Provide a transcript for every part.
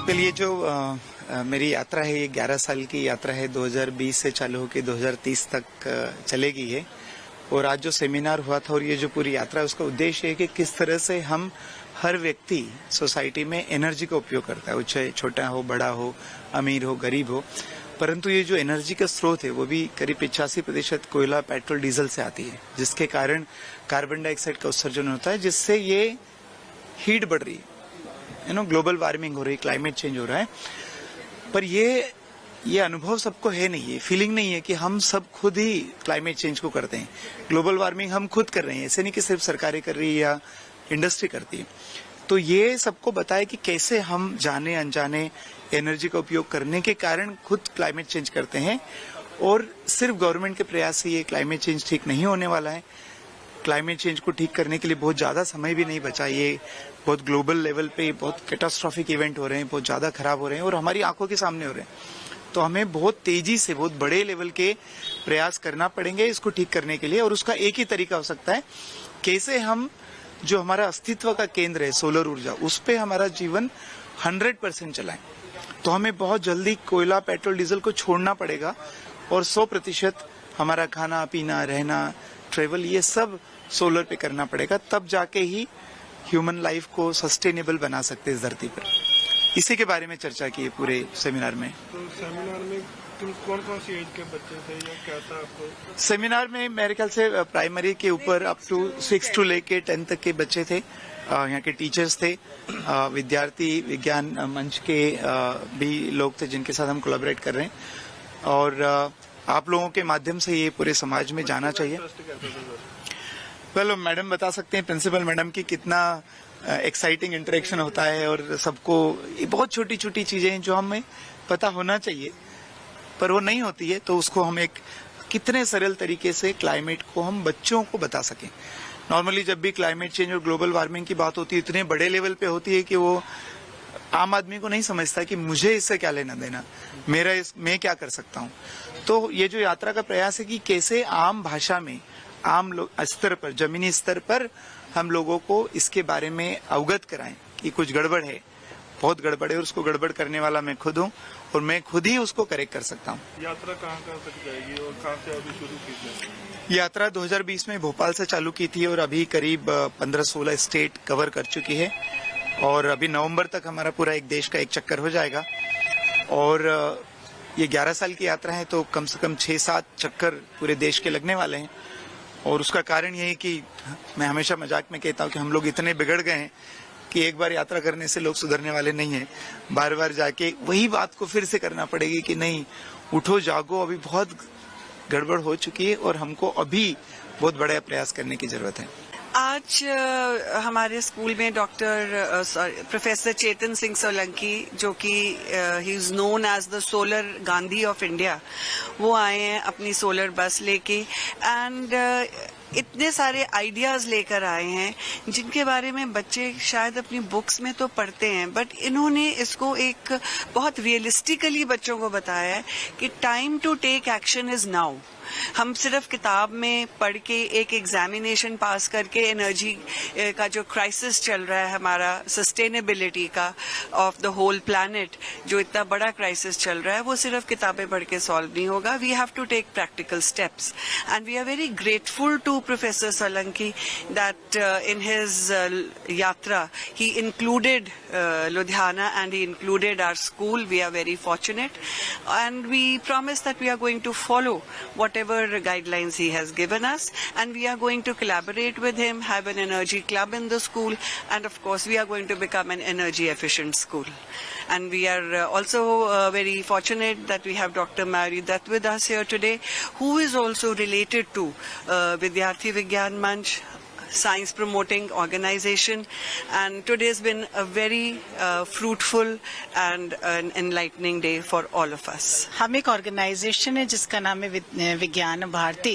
Well ये जो मेरी यात्रा है, ये 11 साल की यात्रा है, 2020 से चालू होकर 2030 तक चलेगी है। और आज जो सेमिनार हुआ था और ये जो पूरी यात्रा है, उसका उद्देश्य है कि किस तरह से हम हर व्यक्ति सोसाइटी में एनर्जी का उपयोग करता है, वो चाहे छोटा हो, बड़ा हो, अमीर हो, गरीब हो, परंतु ये जो एनर्जी का स्रोत है वो भी करीब 85% कोयला, पेट्रोल, डीजल से आती है, जिसके कारण कार्बन डाइऑक्साइड का उत्सर्जन होता है, जिससे ये हीट बढ़ रही है, ग्लोबल वार्मिंग हो रही है, क्लाइमेट चेंज हो रहा है। पर ये अनुभव सबको है नहीं, ये फीलिंग नहीं है कि हम सब खुद ही क्लाइमेट चेंज को करते हैं। ग्लोबल वार्मिंग हम खुद कर रहे हैं, ऐसे नहीं कि सिर्फ सरकारें कर रही है या इंडस्ट्री करती है। तो ये सबको बताए कि कैसे हम जाने अनजाने एनर्जी का उपयोग करने के कारण खुद क्लाइमेट चेंज करते हैं, और सिर्फ गवर्नमेंट के प्रयास से ये क्लाइमेट चेंज ठीक नहीं होने वाला है। क्लाइमेट चेंज को ठीक करने के लिए बहुत ज्यादा समय भी नहीं बचा, ये बहुत ग्लोबल लेवल पे बहुत कैटास्ट्रॉफिक इवेंट हो रहे हैं, बहुत ज्यादा खराब हो रहे हैं और हमारी आंखों के सामने हो रहे हैं। तो हमें बहुत तेजी से बहुत बड़े लेवल के प्रयास करना पड़ेंगे इसको ठीक करने के लिए, और उसका एक ही तरीका हो सकता है, कैसे हम जो हमारा अस्तित्व का केंद्र है सोलर ऊर्जा, उस पे हमारा जीवन 100% चलाएं। तो हमें बहुत जल्दी कोयला, पेट्रोल, डीजल को छोड़ना पड़ेगा और 100% हमारा खाना पीना, रहना, ट्रेवल, ये सब सोलर पे करना पड़ेगा। तब जाके ही ह्यूमन लाइफ को सस्टेनेबल बना सकते हैं इस धरती पर। इसी के बारे में चर्चा की है पूरे सेमिनार में। तो सेमिनार में कौन कौन सी एज के बच्चे थे या क्या था आपको? सेमिनार में मेरे ख्याल से प्राइमरी के ऊपर अप टू 6 to लेके 10 तक के बच्चे थे, यहाँ के टीचर्स थे, विद्यार्थी विज्ञान मंच के भी लोग थे जिनके साथ हम कोलैबोरेट कर रहे हैं, और आप लोगों के माध्यम से ये पूरे समाज में जाना चाहिए। वेल, मैडम बता सकते हैं, प्रिंसिपल मैडम की कितना एक्साइटिंग इंटरेक्शन होता है, और सबको ये बहुत छोटी छोटी चीजें हैं जो हमें पता होना चाहिए पर वो नहीं होती है, तो उसको हम एक कितने सरल तरीके से क्लाइमेट को हम बच्चों को बता सकें। नॉर्मली जब भी क्लाइमेट चेंज और ग्लोबल वार्मिंग की बात होती है, इतने बड़े लेवल पे होती है कि वो आम आदमी को नहीं समझता कि मुझे इससे क्या लेना देना, मैं क्या कर सकता हूँ। तो ये जो यात्रा का प्रयास है कि कैसे आम भाषा में, आम स्तर पर, जमीनी स्तर पर हम लोगों को इसके बारे में अवगत कराएं कि कुछ गड़बड़ है, बहुत गड़बड़ है, और उसको गड़बड़ करने वाला मैं खुद हूँ और मैं खुद ही उसको करेक्ट कर सकता हूँ। यात्रा कहाँ तक जाएगी और कहाँ से अभी शुरू की थी? यात्रा 2020 में भोपाल से चालू की थी और अभी करीब 15-16 स्टेट कवर कर चुकी है, और अभी नवंबर तक हमारा पूरा एक देश का एक चक्कर हो जाएगा। और ये 11 साल की यात्रा है, तो कम से कम 6-7 चक्कर पूरे देश के लगने वाले हैं। और उसका कारण यही कि मैं हमेशा मजाक में कहता हूँ कि हम लोग इतने बिगड़ गए हैं कि एक बार यात्रा करने से लोग सुधरने वाले नहीं हैं, बार बार जाके वही बात को फिर से करना पड़ेगी कि नहीं, उठो जागो, अभी बहुत गड़बड़ हो चुकी है और हमको अभी बहुत बड़ा प्रयास करने की जरूरत है। आज हमारे स्कूल में प्रोफेसर चेतन सिंह सोलंकी, जो कि he is known as the solar Gandhi of India, वो आए हैं अपनी सोलर बस लेके, एंड इतने सारे आइडियाज लेकर आए हैं जिनके बारे में बच्चे शायद अपनी बुक्स में तो पढ़ते हैं, बट इन्होंने इसको एक बहुत रियलिस्टिकली बच्चों को बताया है कि time to take action is now. हम सिर्फ किताब में पढ़ के एक एग्जामिनेशन पास करके एनर्जी का जो क्राइसिस चल रहा है हमारा, सस्टेनेबिलिटी का ऑफ द होल प्लैनेट, जो इतना बड़ा क्राइसिस चल रहा है, वो सिर्फ किताबें पढ़ के सॉल्व नहीं होगा। We have to take practical steps, and we are very grateful to professor Solanki that in his yatra he included Ludhiana and he included our school. We are very fortunate, and we promise that we are going to follow whatever guidelines he has given us, and we are going to collaborate with him, have an energy club in the school, and of course we are going to become an energy efficient school. And we are also very fortunate that we have Dr. Mayuri Dutt with us here today, who is also related to Vidyarthi Vigyan Manch, science promoting organization, and today has been a very fruitful and an enlightening day for all of us. हम एक organisation है जिसका नाम है विज्ञान भारती,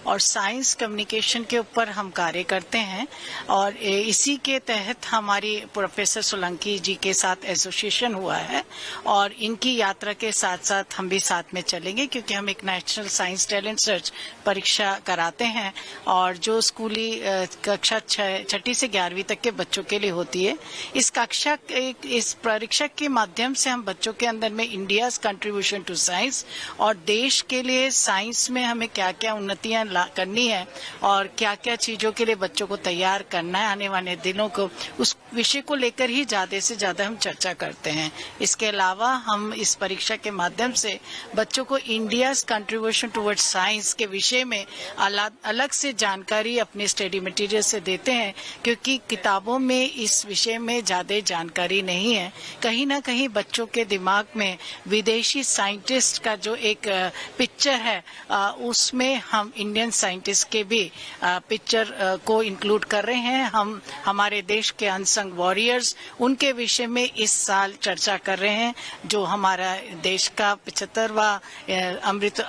और science communication के ऊपर हम कार्य करते हैं, और इसी के तहत हमारी प्रोफेसर सोलंकी जी के साथ एसोसिएशन हुआ है, और इनकी यात्रा के साथ साथ हम भी साथ में चलेंगे, क्योंकि हम एक नेशनल साइंस टैलेंट सर्च परीक्षा कराते हैं, और जो स्कूली कक्षा 6ठी से 11वीं तक के बच्चों के लिए होती है। इस परीक्षा के माध्यम से हम बच्चों के अंदर में इंडियाज कंट्रीब्यूशन टू साइंस और देश के लिए साइंस में हमें क्या क्या उन्नतियां करनी है और क्या क्या चीजों के लिए बच्चों को तैयार करना है आने वाले दिनों को, उस विषय को लेकर ही ज्यादा से ज्यादा हम चर्चा करते हैं। इसके अलावा हम इस परीक्षा के माध्यम से बच्चों को इंडियाज कंट्रीब्यूशन टुवर्ड्स साइंस के विषय में अलग से जानकारी अपने स्टडी मटेरियल से देते हैं, क्योंकि किताबों में इस विषय में ज्यादा जानकारी नहीं है। कहीं ना कहीं बच्चों के दिमाग में विदेशी साइंटिस्ट का जो एक पिक्चर है उसमें हम इंडियन साइंटिस्ट के भी पिक्चर को इंक्लूड कर रहे हैं। हम हमारे देश के अनसंग वॉरियर्स उनके विषय में इस साल चर्चा कर रहे हैं। जो हमारा देश का 75वां अमृत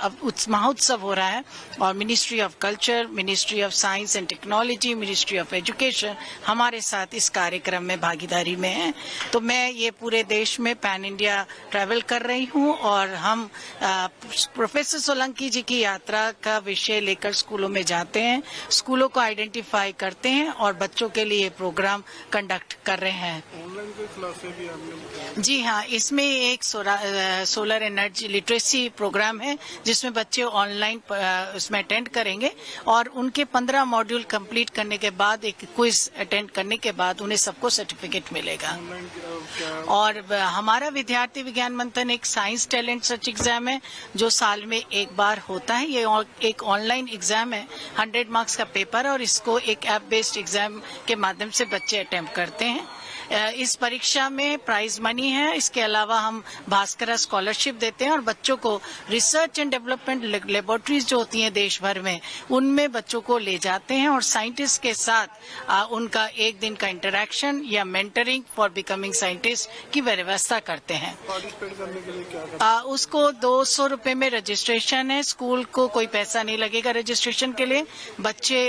महोत्सव हो रहा है और ministry of culture, ministry of science and technology, ministry of education हमारे साथ इस कार्यक्रम में भागीदारी में है। तो मैं ये पूरे देश में पैन इंडिया ट्रैवल कर रही हूँ और हम प्रोफेसर सोलंकी जी की यात्रा का विषय लेकर स्कूलों में जाते हैं, स्कूलों को आइडेंटिफाई करते हैं और बच्चों के लिए प्रोग्राम कंडक्ट कर रहे हैं। ऑनलाइन कोई क्लासेस भी आपने? जी हाँ, इसमें एक सोलर एनर्जी लिटरेसी प्रोग्राम है जिसमें बच्चे ऑनलाइन उसमें अटेंड करेंगे और उनके 15 मॉड्यूल कंप्लीट करने के बाद एक क्विज अटेंड करने के बाद उन्हें सबको सर्टिफिकेट मिलेगा। ऑनलाइन क्या? और हमारा विद्यार्थी विज्ञान मंथन एक साइंस टैलेंट सर्च एग्जाम है जो साल में एक बार होता है। ये एक ऑनलाइन एग्जाम है, 100 मार्क्स का पेपर और इसको एक ऐप बेस्ड एग्जाम के माध्यम से बच्चे अटेम्प्ट करते हैं। इस परीक्षा में प्राइज मनी है। इसके अलावा हम भास्करा स्कॉलरशिप देते हैं और बच्चों को रिसर्च एंड डेवलपमेंट लेबोरेटरीज जो होती हैं देश भर में उनमें बच्चों को ले जाते हैं और साइंटिस्ट के साथ उनका एक दिन का इंटरेक्शन या मेंटरिंग फॉर बिकमिंग साइंटिस्ट की व्यवस्था करते हैं। पार्टिसिपेट करने के लिए क्या उसको 200 रुपए में रजिस्ट्रेशन है। स्कूल को कोई पैसा नहीं लगेगा रजिस्ट्रेशन के लिए। बच्चे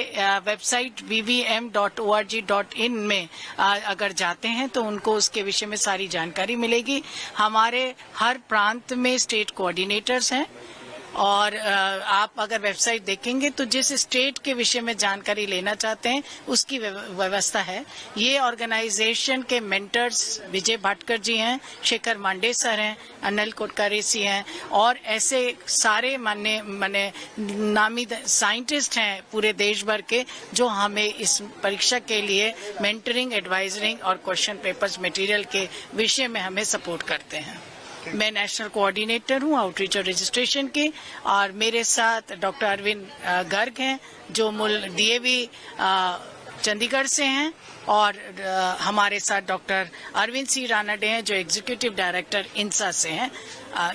वेबसाइट vvm.org.in में अगर जाते हैं तो उनको उसके विषय में सारी जानकारी मिलेगी। हमारे हर प्रांत में स्टेट कोऑर्डिनेटर्स हैं और आप अगर वेबसाइट देखेंगे तो जिस स्टेट के विषय में जानकारी लेना चाहते हैं उसकी व्यवस्था है। ये ऑर्गेनाइजेशन के मेंटर्स विजय भाटकर जी हैं, शेखर मांडे सर हैं, अनिल कोटकारेसी हैं और ऐसे सारे माने नामी साइंटिस्ट हैं पूरे देश भर के जो हमें इस परीक्षा के लिए मेंटरिंग, एडवाइजरिंग और क्वेश्चन पेपर्स मटेरियल के विषय में हमें सपोर्ट करते हैं। मैं नेशनल कोऑर्डिनेटर हूं आउटरीच और रजिस्ट्रेशन की और मेरे साथ डॉक्टर अरविंद गर्ग हैं जो मूल डीएवी चंडीगढ़ से हैं और हमारे साथ डॉक्टर अरविंद सी रानडे हैं जो एग्जीक्यूटिव डायरेक्टर इंसा से हैं।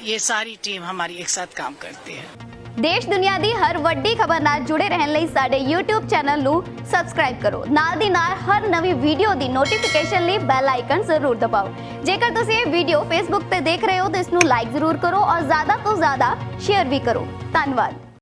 ये सारी टीम हमारी एक साथ काम करती है। देश दुनिया दी हर वड्डी खबर नाल जुड़े रहने लई साडे YouTube चैनल नू सबसक्राइब करो। नाल दी नाल हर नवी वीडियो दी नोटिफिकेशन लई बेल आइकन जरूर दबाओ। जेकर तुसीं ये वीडियो फेसबुक ते देख रहे हो तो इसनू लाइक जरूर करो और ज्यादा तो ज्यादा शेयर भी करो। धन्यवाद।